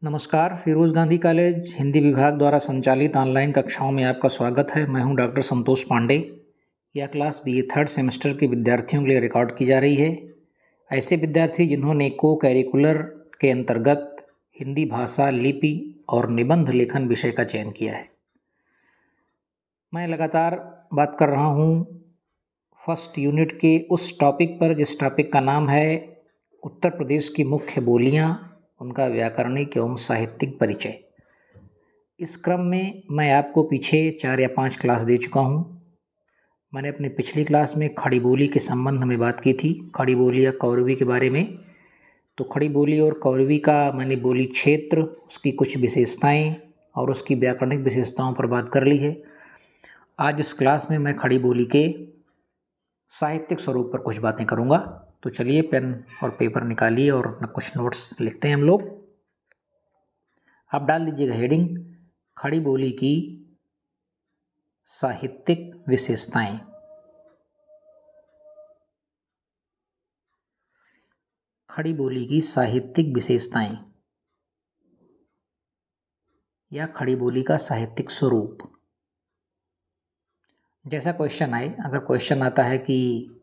नमस्कार, फिरोज़ गांधी कॉलेज हिंदी विभाग द्वारा संचालित ऑनलाइन कक्षाओं में आपका स्वागत है। मैं हूं डॉक्टर संतोष पांडे। यह क्लास बीए थर्ड सेमेस्टर के विद्यार्थियों के लिए रिकॉर्ड की जा रही है। ऐसे विद्यार्थी जिन्होंने को करिकुलर के अंतर्गत हिंदी भाषा, लिपि और निबंध लेखन विषय का चयन किया है। मैं लगातार बात कर रहा हूं फर्स्ट यूनिट के उस टॉपिक पर जिस टॉपिक का नाम है उत्तर प्रदेश की मुख्य बोलियां, उनका व्याकरणिक एवं साहित्यिक परिचय। इस क्रम में मैं आपको पीछे 4 या 5 क्लास दे चुका हूँ। मैंने अपनी पिछली क्लास में खड़ी बोली के संबंध में बात की थी, खड़ी बोली या कौरवी के बारे में। तो खड़ी बोली और कौरवी का मैंने बोली क्षेत्र, उसकी कुछ विशेषताएं और उसकी व्याकरणिक विशेषताओं पर बात कर ली है। आज इस क्लास में मैं खड़ी बोली के साहित्यिक स्वरूप पर कुछ बातें करूँगा। तो चलिए पेन और पेपर निकालिए और अपना कुछ नोट्स लिखते हैं हम लोग। आप डाल दीजिएगा हेडिंग, खड़ी बोली की साहित्यिक विशेषताएं। खड़ी बोली की साहित्यिक विशेषताएं या खड़ी बोली का साहित्यिक स्वरूप। जैसा क्वेश्चन आए, अगर क्वेश्चन आता है कि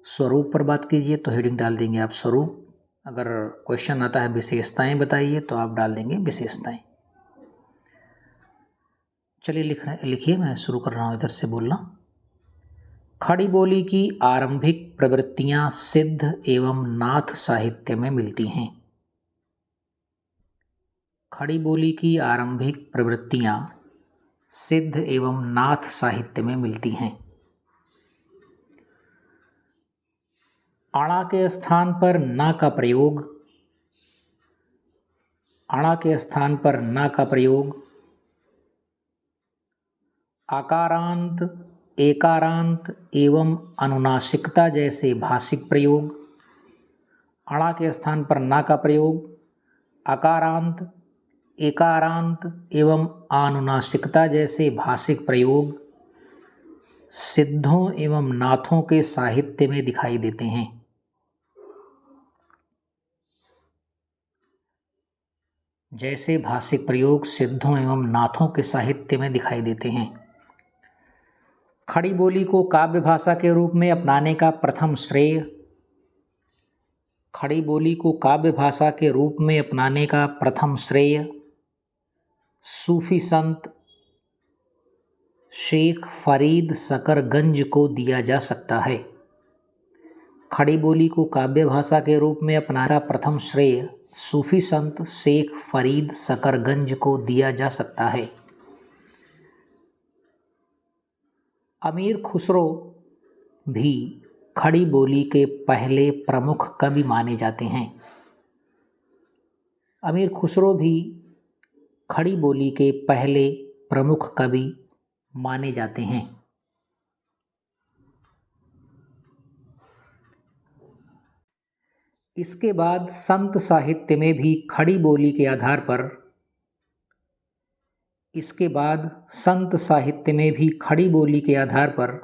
स्वरूप पर बात कीजिए तो हेडिंग डाल देंगे आप स्वरूप। अगर क्वेश्चन आता है विशेषताएं बताइए तो आप डाल देंगे विशेषताएं। चलिए लिखिए, मैं शुरू कर रहा हूँ इधर से बोलना। खड़ी बोली की आरंभिक प्रवृत्तियां सिद्ध एवं नाथ साहित्य में मिलती हैं। खड़ी बोली की आरंभिक प्रवृत्तियां सिद्ध एवं नाथ साहित्य में मिलती हैं। अणा के स्थान पर ना का प्रयोग, अणा के स्थान पर ना का प्रयोग, आकारांत, एकारांत एवं अनुनासिकता जैसे भाषिक प्रयोग। अणा के स्थान पर ना का प्रयोग, आकारांत, एकारांत एवं अनुनासिकता जैसे भाषिक प्रयोग सिद्धों एवं नाथों के साहित्य में दिखाई देते हैं। जैसे भाषिक प्रयोग सिद्धों एवं नाथों के साहित्य में दिखाई देते हैं। खड़ी बोली को काव्य भाषा के रूप में अपनाने का प्रथम श्रेय, खड़ी बोली को काव्य भाषा के रूप में अपनाने का प्रथम श्रेय सूफी संत शेख फरीद शकरगंज को दिया जा सकता है। खड़ी बोली को काव्य भाषा के रूप में अपनाने का प्रथम श्रेय सूफी संत शेख फरीद शकरगंज को दिया जा सकता है। अमीर खुसरो भी खड़ी बोली के पहले प्रमुख कवि माने जाते हैं। अमीर खुसरो भी खड़ी बोली के पहले प्रमुख कवि माने जाते हैं। इसके बाद संत साहित्य में भी खड़ी बोली के आधार पर खड़ी बोली के आधार पर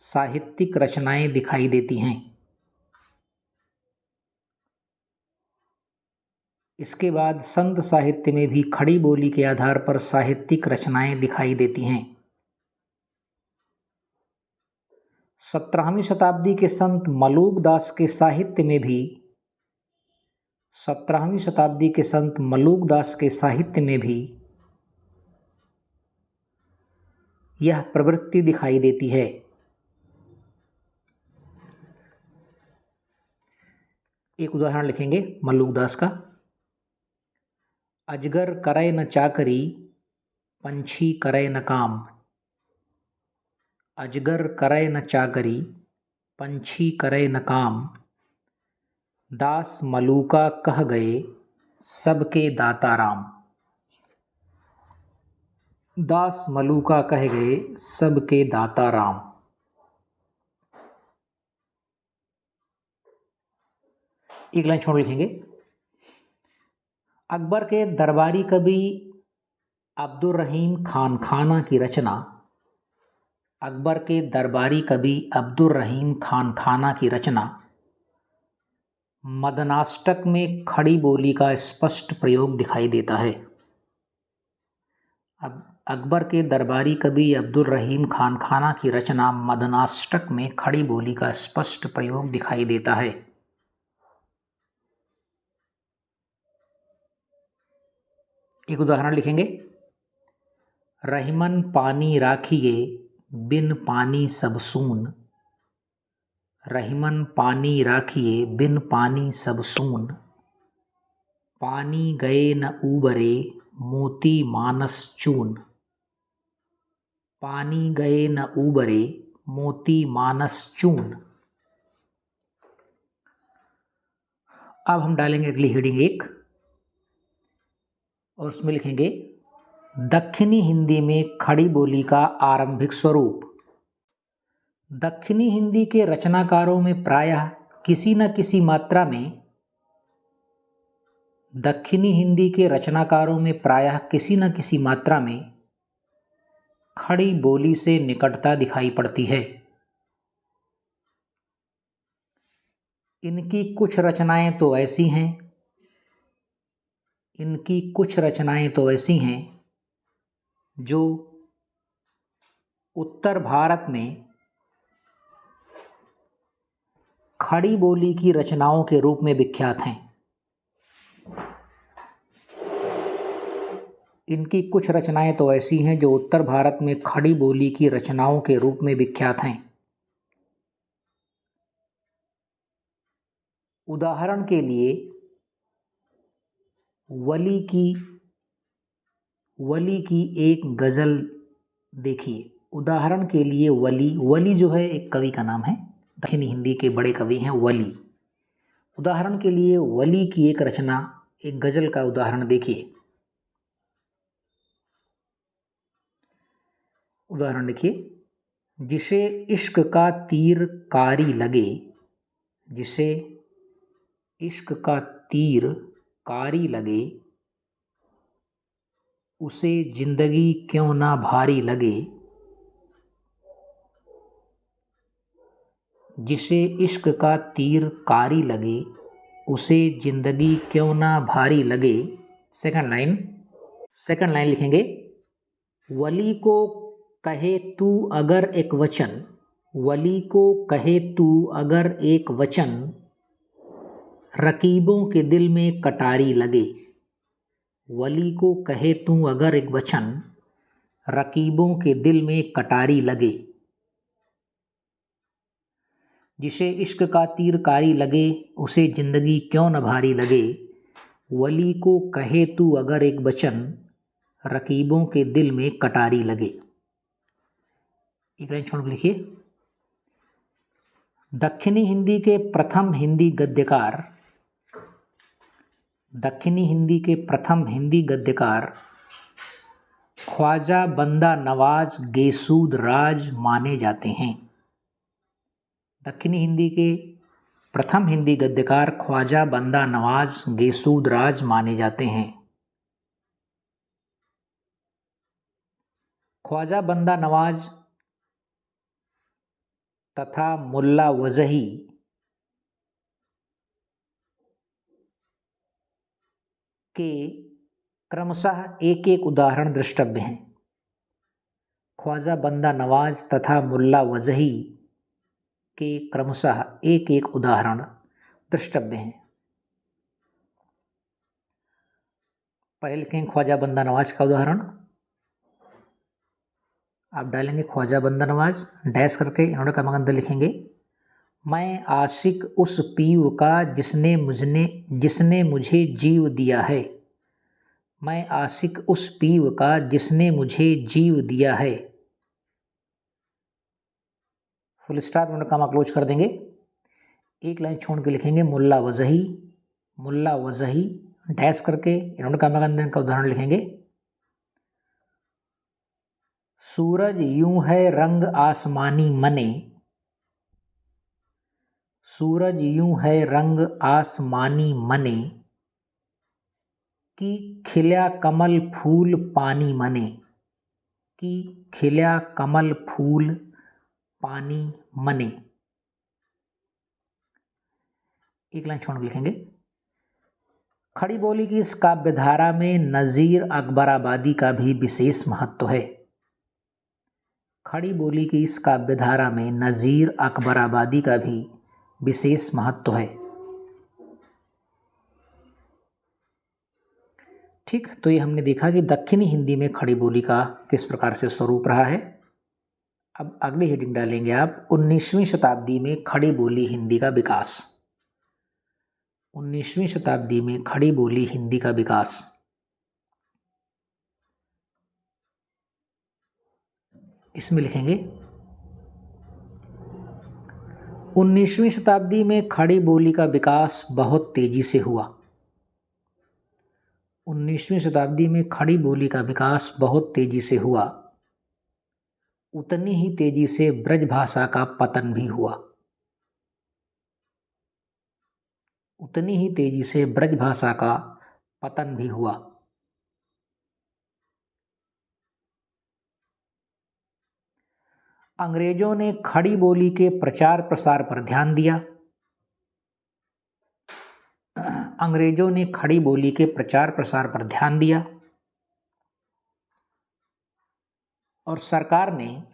साहित्यिक रचनाएं दिखाई देती हैं। इसके बाद संत साहित्य में भी खड़ी बोली के आधार पर साहित्यिक रचनाएं दिखाई देती हैं। 17वीं शताब्दी के संत मलूक दास के साहित्य में भी 17वीं शताब्दी के संत मलूक दास के साहित्य में भी यह प्रवृत्ति दिखाई देती है। एक उदाहरण लिखेंगे मलूक दास का। अजगर करे न चाकरी, पंछी करे न काम। अजगर करे न चाकरी, पंछी करे न काम। दास मलूका कह गए, सबके दाता राम। दास मलूका कह गए, सबके दाता राम। एक लाइन छोड़ लिखेंगे। अकबर के दरबारी कवि अब्दुर रहीम खान खाना की रचना, अकबर के दरबारी कवि अब्दुर रहीम खान खाना की रचना मदनाष्टक में खड़ी बोली का स्पष्ट प्रयोग दिखाई देता है। अब अकबर के दरबारी कवि अब्दुल रहीम खान खाना की रचना मदनाष्टक में खड़ी बोली का स्पष्ट प्रयोग दिखाई देता है। एक उदाहरण लिखेंगे। रहीमन पानी राखिए बिन पानी सब सून। रहीमन पानी राखिए बिन पानी सब सून। पानी गए न उबरे मोती मानस चून। पानी गए न उबरे मोती मानस चून। अब हम डालेंगे अगली हेडिंग एक, और उसमें लिखेंगे दक्षिणी हिंदी में खड़ी बोली का आरंभिक स्वरूप। दक्षिणी हिंदी के रचनाकारों में प्रायः किसी न किसी मात्रा में दक्षिणी हिंदी के रचनाकारों में प्रायः किसी न किसी मात्रा में खड़ी बोली से निकटता दिखाई पड़ती है। इनकी कुछ रचनाएं तो ऐसी हैं जो उत्तर भारत में खड़ी बोली की रचनाओं के रूप में विख्यात हैं। इनकी कुछ रचनाएं तो ऐसी हैं जो उत्तर भारत में खड़ी बोली की रचनाओं के रूप में विख्यात हैं। उदाहरण के लिए वली की एक गज़ल देखिए। उदाहरण के लिए वली जो है एक कवि का नाम है, दक्षिणी हिंदी के बड़े कवि हैं वली। उदाहरण के लिए वली की एक रचना, एक गज़ल का उदाहरण देखिए। उदाहरण लिखिए। जिसे इश्क का तीर कारी लगे, जिसे इश्क का तीर कारी लगे, उसे जिंदगी क्यों ना भारी लगे। जिसे इश्क का तीर कारी लगे, उसे जिंदगी क्यों ना भारी लगे। सेकंड लाइन लिखेंगे। वली को कहे तू अगर एक वचन, वली को कहे तू अगर एक वचन, रकीबों के दिल में कटारी लगे। वली को कहे तू अगर एक वचन, रकीबों के दिल में कटारी लगे। जिसे इश्क का तीर कारी लगे, उसे जिंदगी क्यों न भारी लगे। वली को कहे तू अगर एक वचन, रकीबों के दिल में कटारी लगे। एक लाइन छोड़ लिखिए। दक्षिणी हिंदी के प्रथम हिंदी गद्यकार ख्वाजा बंदा नवाज गेसूद राज माने जाते हैं। दक्षिणी हिंदी के प्रथम हिंदी गद्यकार ख्वाजा बंदा नवाज गेसूद राज माने जाते हैं। ख्वाजा बंदा नवाज तथा मुल्ला वजही के क्रमशः एक एक उदाहरण द्रष्टव्य हैं। ख्वाजा बंदा नवाज तथा मुल्ला वजही के क्रमशः एक एक उदाहरण द्रष्टव्य हैं। पहले लिखेंगे ख्वाजा बंदा नवाज का उदाहरण। आप डालेंगे ख्वाजा बंदा नवाज, डैश करके इन्होंने का अंदर लिखेंगे। मैं आशिक उस पीर का जिसने मुझे जीव दिया है। मैं आशिक उस पीर का जिसने मुझे जीव दिया है। फुल स्टॉप इन्होंने कामा क्लोज कर देंगे। एक लाइन छोड़ के लिखेंगे मुल्ला वजही डैश करके इन्होंने कामा का उदाहरण लिखेंगे। सूरज यूं है रंग आसमानी मने, सूरज यूं है रंग आसमानी मने, कि खिल्या कमल फूल पानी मने, कि खिल्या कमल फूल पानी मने। एक लाइन छोड़ लिखेंगे। खड़ी बोली की इस काव्यधारा में नज़ीर अकबराबादी का भी विशेष महत्व है। खड़ी बोली की इस काव्यधारा में नज़ीर अकबराबादी का भी विशेष महत्व है। ठीक, तो ये हमने देखा कि दक्षिणी हिंदी में खड़ी बोली का किस प्रकार से स्वरूप रहा है। अब अगली हेडिंग डालेंगे आप, 19वीं शताब्दी में खड़ी बोली हिंदी का विकास। 19वीं शताब्दी में खड़ी बोली हिंदी का विकास। इसमें लिखेंगे 19वीं शताब्दी में खड़ी बोली का विकास बहुत तेजी से हुआ। 19वीं शताब्दी में खड़ी बोली का विकास बहुत तेजी से हुआ। उतनी ही तेजी से ब्रज भाषा का पतन भी हुआ। उतनी ही तेजी से ब्रज भाषा का पतन भी हुआ। अंग्रेजों ने खड़ी बोली के प्रचार प्रसार पर ध्यान दिया। अंग्रेजों ने खड़ी बोली के प्रचार प्रसार पर ध्यान दिया और सरकार ने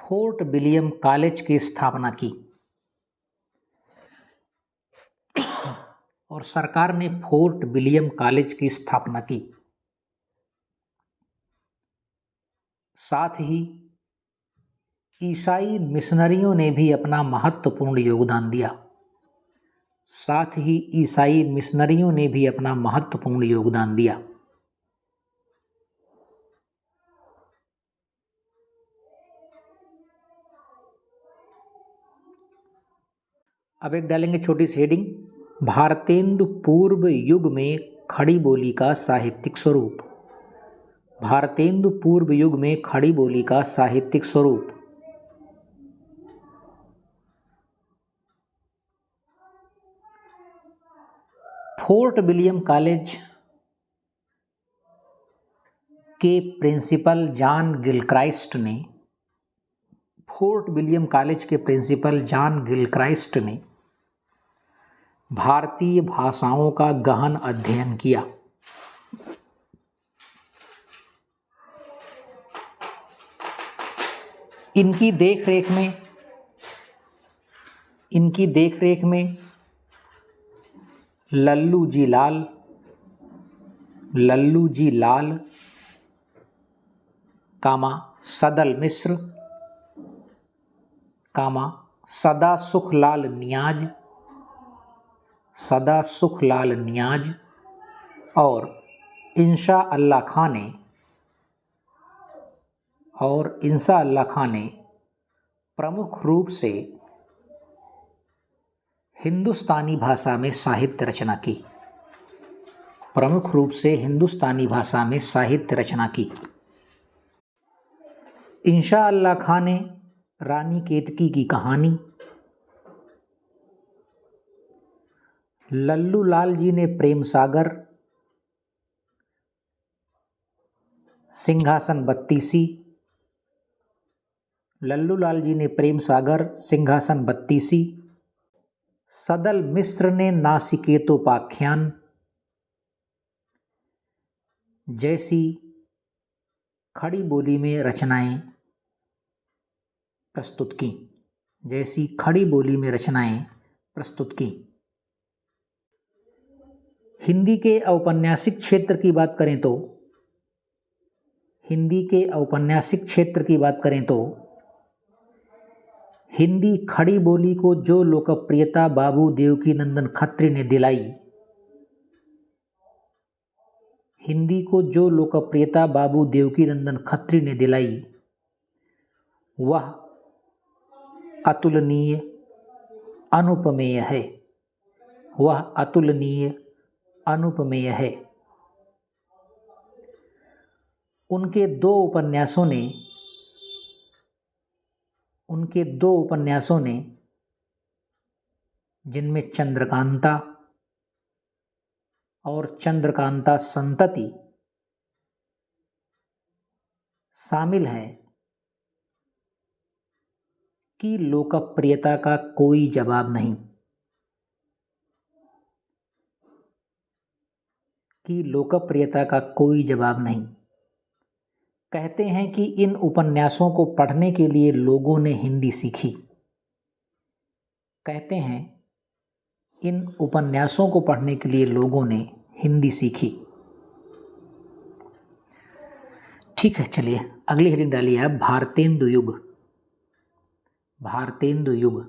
फोर्ट विलियम कॉलेज की स्थापना की। और सरकार ने फोर्ट विलियम कॉलेज की स्थापना की। साथ ही ईसाई मिशनरियों ने भी अपना महत्वपूर्ण योगदान दिया। साथ ही ईसाई मिशनरियों ने भी अपना महत्वपूर्ण योगदान दिया। अब एक डालेंगे छोटी सी हेडिंग, भारतेंदु पूर्व युग में खड़ी बोली का साहित्यिक स्वरूप। भारतेंदु पूर्व युग में खड़ी बोली का साहित्यिक स्वरूप। फोर्ट विलियम कॉलेज के प्रिंसिपल जॉन गिलक्राइस्ट ने फोर्ट विलियम कॉलेज के प्रिंसिपल जॉन गिलक्राइस्ट ने भारतीय भाषाओं का गहन अध्ययन किया। इनकी देखरेख में लल्लू जी लाल कामा सदल मिश्र कामा सदा सुखलाल नियाज और इंशा अल्लाह खां ने प्रमुख रूप से हिंदुस्तानी भाषा में साहित्य रचना की। प्रमुख रूप से हिंदुस्तानी भाषा में साहित्य रचना की। इंशा अल्लाह खां ने रानी केतकी की कहानी, लल्लू लाल जी ने प्रेम सागर, सिंहासन बत्तीसी, लल्लू लाल जी ने प्रेम सागर, सिंहासन बत्तीसी, सदल मिश्र ने नासिकेतोपाख्यान जैसी खड़ी बोली में रचनाएं प्रस्तुत की। हिंदी के औपन्यासिक क्षेत्र की बात करें तो हिंदी खड़ी बोली को जो लोकप्रियता बाबू देवकीनंदन खत्री ने दिलाई, वह अतुलनीय, अनुपमेय है। उनके दो उपन्यासों ने जिनमें चंद्रकांता और चंद्रकांता संतति शामिल है, की लोकप्रियता का कोई जवाब नहीं। की लोकप्रियता का कोई जवाब नहीं। कहते हैं कि इन उपन्यासों को पढ़ने के लिए लोगों ने हिंदी सीखी। कहते हैं इन उपन्यासों को पढ़ने के लिए लोगों ने हिंदी सीखी। ठीक है, चलिए अगली हेडिंग डालिए आप, भारतेंदु युग। भारतेंदु युग।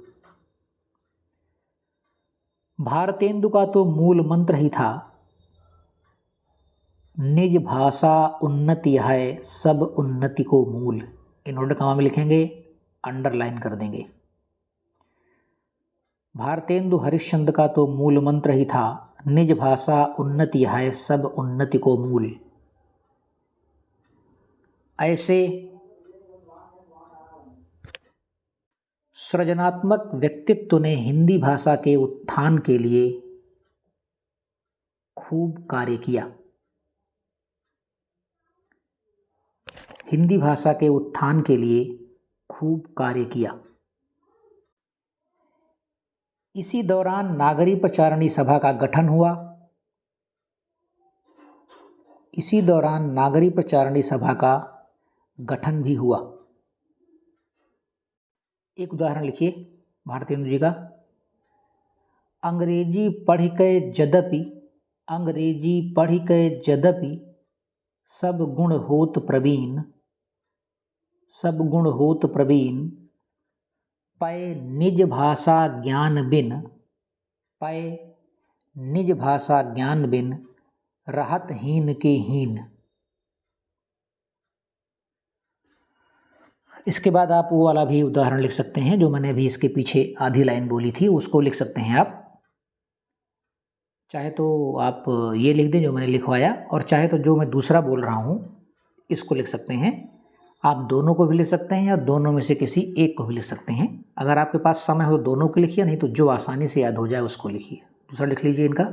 भारतेंदु का तो मूल मंत्र ही था, निज भाषा उन्नति है सब उन्नति को मूल। इन्वर्टेड कॉमा में लिखेंगे, अंडरलाइन कर देंगे। भारतेंदु हरिश्चंद्र का तो मूल मंत्र ही था, निज भाषा उन्नति है सब उन्नति को मूल। ऐसे सृजनात्मक व्यक्तित्व ने हिंदी भाषा के उत्थान के लिए खूब कार्य किया। हिंदी भाषा के उत्थान के लिए खूब कार्य किया। इसी दौरान नागरी प्रचारणी सभा का गठन हुआ। इसी दौरान नागरी प्रचारणी सभा का गठन भी हुआ। एक उदाहरण लिखिए भारतेंदु जी का, अंग्रेजी पढ़ के यद्यपि, अंग्रेजी पढ़ के यद्यपि सब गुण होत प्रवीण, सब गुण होत प्रवीण, पै निज भाषा ज्ञान बिन, पै निज भाषा ज्ञान बिन रहत हीन के हीन। इसके बाद आप वो वाला भी उदाहरण लिख सकते हैं जो मैंने अभी इसके पीछे आधी लाइन बोली थी, उसको लिख सकते हैं आप। चाहे तो आप ये लिख दें जो मैंने लिखवाया, और चाहे तो जो मैं दूसरा बोल रहा हूँ इसको लिख सकते हैं। आप दोनों को भी लिख सकते हैं या दोनों में से किसी एक को भी लिख सकते हैं। अगर आपके पास समय हो दोनों को लिखिए, नहीं तो जो आसानी से याद हो जाए उसको लिखिए। दूसरा लिख लीजिए इनका,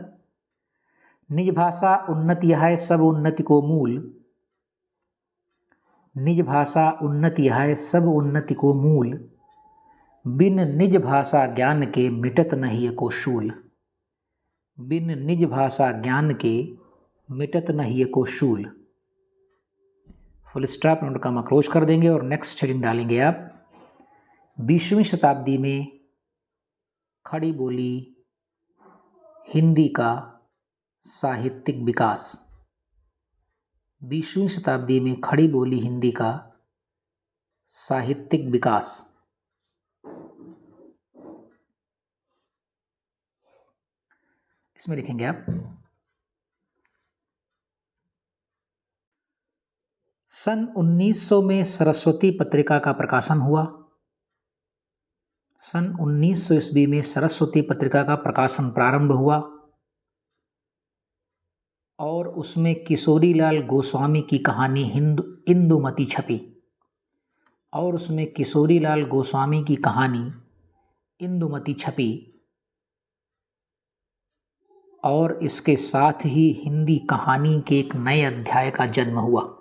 निज भाषा उन्नति है सब उन्नति को मूल, निज भाषा उन्नति है सब उन्नति को मूल, बिन निज भाषा ज्ञान के मिटत नहीं को शूल, बिन निज भाषा ज्ञान के मिटत नहीं को शूल। फुल स्टॉप नोट का क्लोज कर देंगे और नेक्स्ट हेडिंग डालेंगे आप, 20वीं शताब्दी में खड़ी बोली हिंदी का साहित्यिक विकास। 20वीं शताब्दी में खड़ी बोली हिंदी का साहित्यिक विकास। इसमें लिखेंगे आप, सन 1900 में सरस्वती पत्रिका का प्रकाशन हुआ। सन 1900 ईस्वी में सरस्वती पत्रिका का प्रकाशन प्रारंभ हुआ और उसमें किशोरीलाल गोस्वामी की कहानी इंदुमती छपी। और उसमें किशोरीलाल गोस्वामी की कहानी इंदुमती छपी और इसके साथ ही हिंदी कहानी के एक नए अध्याय का जन्म हुआ।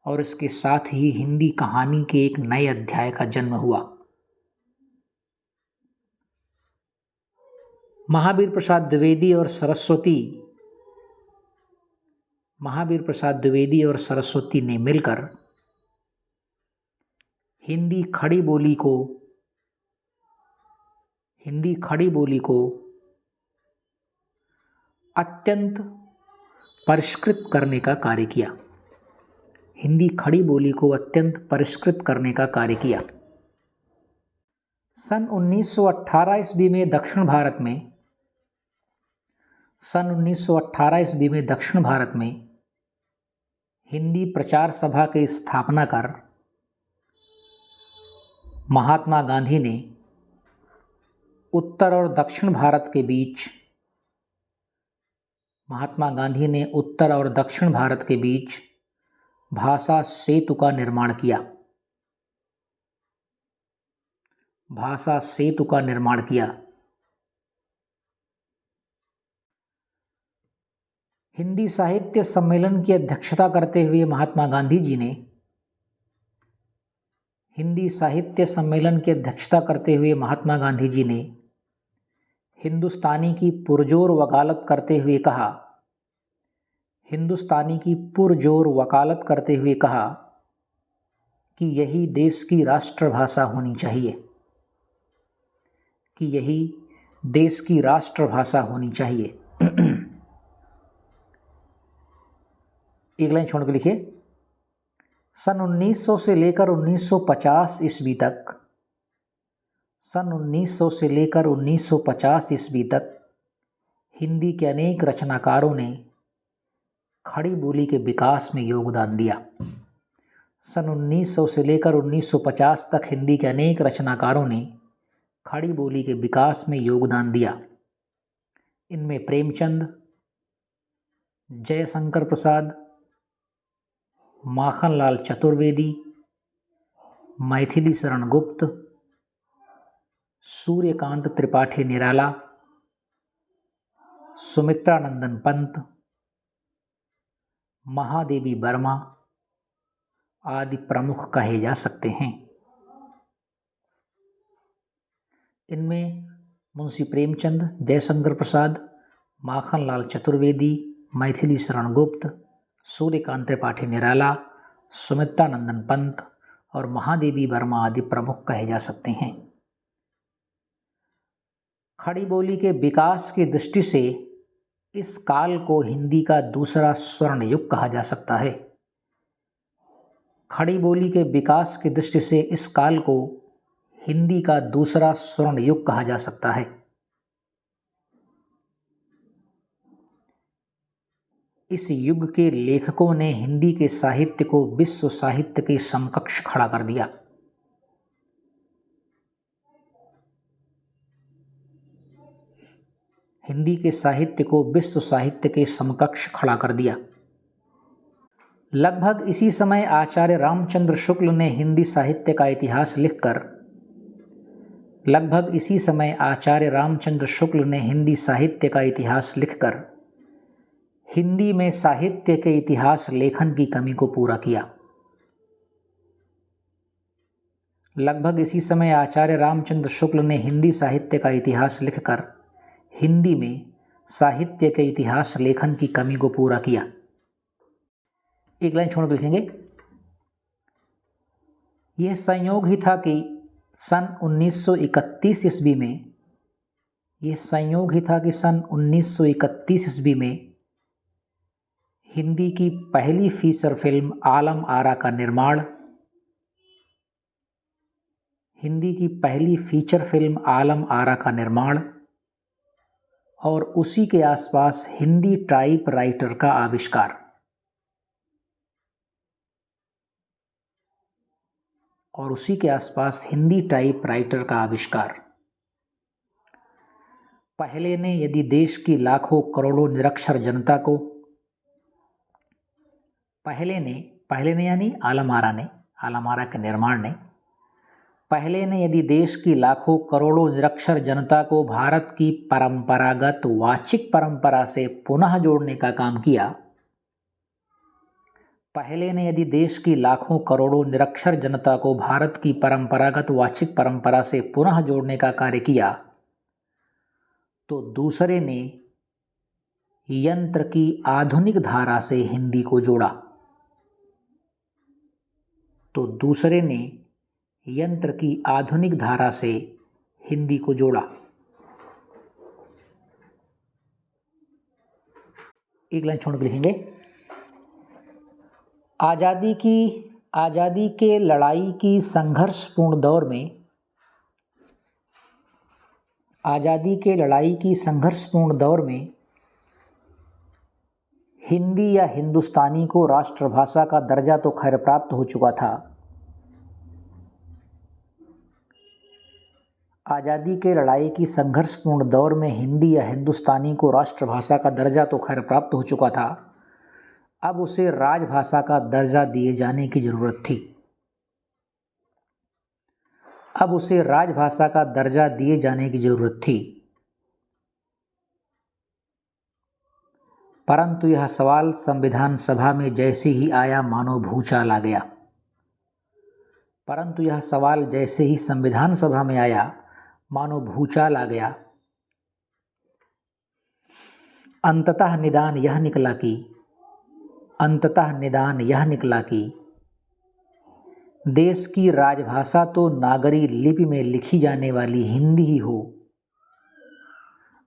और इसके साथ ही हिंदी कहानी के एक नए अध्याय का जन्म हुआ। महावीर प्रसाद द्विवेदी और सरस्वती, महावीर प्रसाद द्विवेदी और सरस्वती ने मिलकर हिंदी खड़ी बोली को अत्यंत परिष्कृत करने का कार्य किया। हिंदी खड़ी बोली को अत्यंत परिष्कृत करने का कार्य किया। सन 1918 ईस्वी में दक्षिण भारत में, सन 1918 ईस्वी में दक्षिण भारत में हिंदी प्रचार सभा की स्थापना कर महात्मा गांधी ने उत्तर और दक्षिण भारत के बीच, महात्मा गांधी ने उत्तर और दक्षिण भारत के बीच भाषा सेतु का निर्माण किया। भाषा सेतु का निर्माण किया। हिंदी साहित्य सम्मेलन की अध्यक्षता करते हुए महात्मा गांधी जी ने, हिंदी साहित्य सम्मेलन की अध्यक्षता करते हुए महात्मा गांधी जी ने हिंदुस्तानी की पुरजोर वकालत करते हुए कहा हिंदुस्तानी की पुरजोर वकालत करते हुए कहा कि यही देश की राष्ट्रभाषा होनी चाहिए, कि यही देश की राष्ट्रभाषा होनी चाहिए। एक लाइन छोड़ के लिखिए। सन 1900 से लेकर 1950 ईस्वी तक, सन 1900 से लेकर 1950 ईस्वी तक हिंदी के अनेक रचनाकारों ने खड़ी बोली के विकास में योगदान दिया। सन 1900 से लेकर 1950 तक हिंदी के अनेक रचनाकारों ने खड़ी बोली के विकास में योगदान दिया। इनमें प्रेमचंद, जयशंकर प्रसाद, माखनलाल चतुर्वेदी, मैथिली शरण गुप्त, सूर्यकांत त्रिपाठी निराला, सुमित्रा नंदन पंत, महादेवी वर्मा आदि प्रमुख कहे जा सकते हैं। इनमें मुंशी प्रेमचंद, जयशंकर प्रसाद, माखनलाल चतुर्वेदी, मैथिली शरण गुप्त, सूर्यकांत त्रिपाठी निराला, सुमित्रा नंदन पंत और महादेवी वर्मा आदि प्रमुख कहे जा सकते हैं। खड़ी बोली के विकास की दृष्टि से इस काल को हिंदी का दूसरा स्वर्ण युग कहा जा सकता है। खड़ी बोली के विकास की दृष्टि से इस काल को हिंदी का दूसरा स्वर्ण युग कहा जा सकता है। इस युग के लेखकों ने हिंदी के साहित्य को विश्व साहित्य के समकक्ष खड़ा कर दिया। हिंदी के साहित्य को विश्व साहित्य के समकक्ष खड़ा कर दिया। लगभग इसी समय आचार्य रामचंद्र शुक्ल ने हिंदी साहित्य का इतिहास लिखकर लगभग इसी समय आचार्य रामचंद्र शुक्ल ने हिंदी साहित्य का इतिहास लिखकर हिंदी में साहित्य के इतिहास लेखन की कमी को पूरा किया। लगभग इसी समय आचार्य रामचंद्र शुक्ल ने हिंदी साहित्य का इतिहास लिखकर हिंदी में साहित्य के इतिहास लेखन की कमी को पूरा किया। एक लाइन छोड़ लिखेंगे। यह संयोग ही था कि सन 1931 ईस्वी में यह संयोग ही था कि सन 1931 ईस्वी में हिंदी की पहली फीचर फिल्म आलम आरा का निर्माण हिंदी की पहली फीचर फिल्म आलम आरा का निर्माण और उसी के आसपास हिंदी टाइप राइटर का आविष्कार और उसी के आसपास हिंदी टाइप राइटर का आविष्कार। पहले ने यदि देश की लाखों करोड़ों निरक्षर जनता को पहले ने यानी आलम आरा के निर्माण ने पहले ने यदि देश की लाखों करोड़ों निरक्षर जनता को भारत की परंपरागत वाचिक परंपरा से पुनः जोड़ने का काम किया पहले ने यदि देश की लाखों करोड़ों निरक्षर जनता को भारत की परंपरागत वाचिक परंपरा से पुनः जोड़ने का कार्य किया तो दूसरे ने यंत्र की आधुनिक धारा से हिंदी को जोड़ा यंत्र की आधुनिक धारा से हिंदी को जोड़ा। एक लाइन छोड़ के लिखेंगे। आज़ादी के लड़ाई की संघर्षपूर्ण दौर में हिंदी या हिंदुस्तानी को राष्ट्रभाषा का दर्जा तो खैर प्राप्त हो चुका था। आज़ादी के लड़ाई की संघर्षपूर्ण दौर में हिंदी या हिंदुस्तानी को राष्ट्रभाषा का दर्जा तो खैर प्राप्त हो चुका था। अब उसे राजभाषा का दर्जा दिए जाने की जरूरत थी। परंतु यह सवाल संविधान सभा में जैसे ही आया मानो भूचाल आ गया। संविधान सभा में आया मानो भूचाल आ गया। अंततः निदान यह निकला कि अंततः निदान यह निकला कि देश की राजभाषा तो नागरी लिपि में लिखी जाने वाली हिंदी ही हो।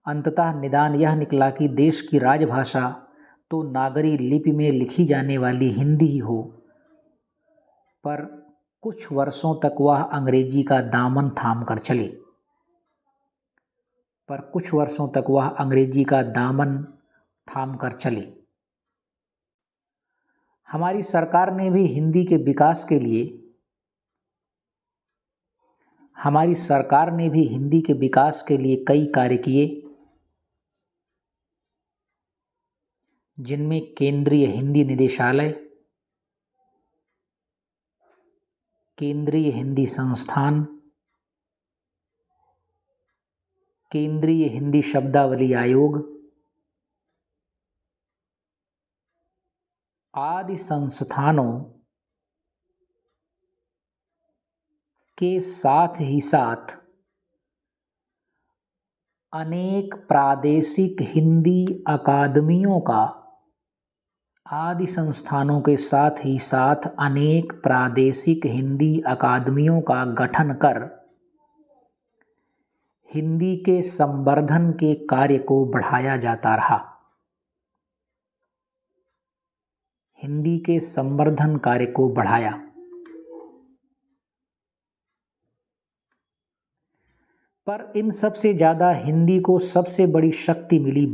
अंततः निदान यह निकला कि देश की राजभाषा तो नागरी लिपि में लिखी जाने वाली हिंदी ही हो, पर कुछ वर्षों तक वह अंग्रेजी का दामन थाम कर चले। हमारी सरकार ने भी हिंदी के विकास के लिए कई कार्य किए, जिनमें केंद्रीय हिंदी निदेशालय, केंद्रीय हिंदी संस्थान, केंद्रीय हिंदी शब्दावली आयोग आदि संस्थानों के साथ ही साथ अनेक प्रादेशिक हिंदी अकादमियों का गठन कर हिंदी के संवर्धन के कार्य को बढ़ाया जाता रहा। पर इन सबसे ज़्यादा हिंदी को सबसे बड़ी शक्ति मिली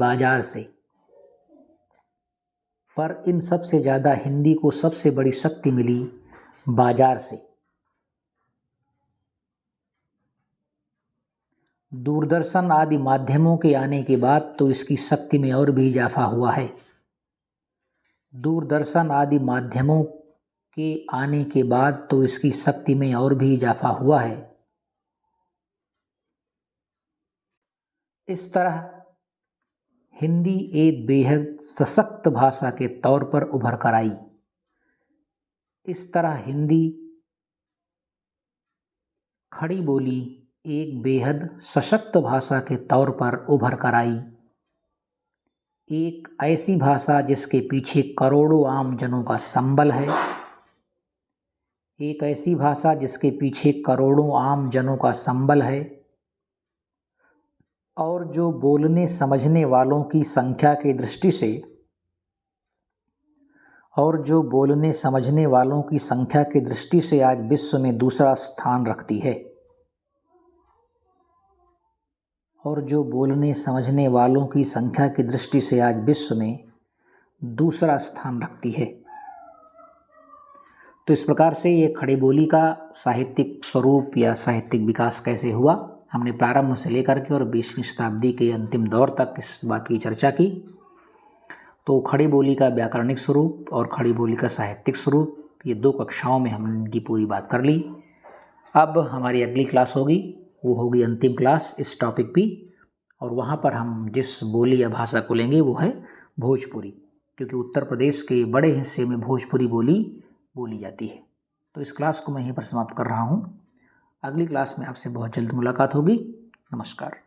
बाजार से। दूरदर्शन आदि माध्यमों के आने के बाद तो इसकी शक्ति में और भी इजाफा हुआ है। इस तरह हिंदी एक बेहद सशक्त भाषा के तौर पर उभर कर आई। खड़ी बोली एक बेहद सशक्त भाषा के तौर पर उभर कर आई। एक ऐसी भाषा जिसके पीछे करोड़ों आम जनों का संबल है, और जो बोलने समझने वालों की संख्या की दृष्टि से आज विश्व में दूसरा स्थान रखती है। तो इस प्रकार से ये खड़ी बोली का साहित्यिक स्वरूप या साहित्यिक विकास कैसे हुआ, हमने प्रारंभ से लेकर के और 20वीं शताब्दी के अंतिम दौर तक इस बात की चर्चा की। तो खड़ी बोली का व्याकरणिक स्वरूप और खड़ी बोली का साहित्यिक स्वरूप, ये 2 कक्षाओं में हमने इनकी पूरी बात कर ली। अब हमारी अगली क्लास होगी, वो होगी अंतिम क्लास इस टॉपिक पे, और वहाँ पर हम जिस बोली या भाषा को लेंगे वो है भोजपुरी, क्योंकि उत्तर प्रदेश के बड़े हिस्से में भोजपुरी बोली बोली जाती है। तो इस क्लास को मैं यहीं पर समाप्त कर रहा हूँ। अगली क्लास में आपसे बहुत जल्द मुलाकात होगी। नमस्कार।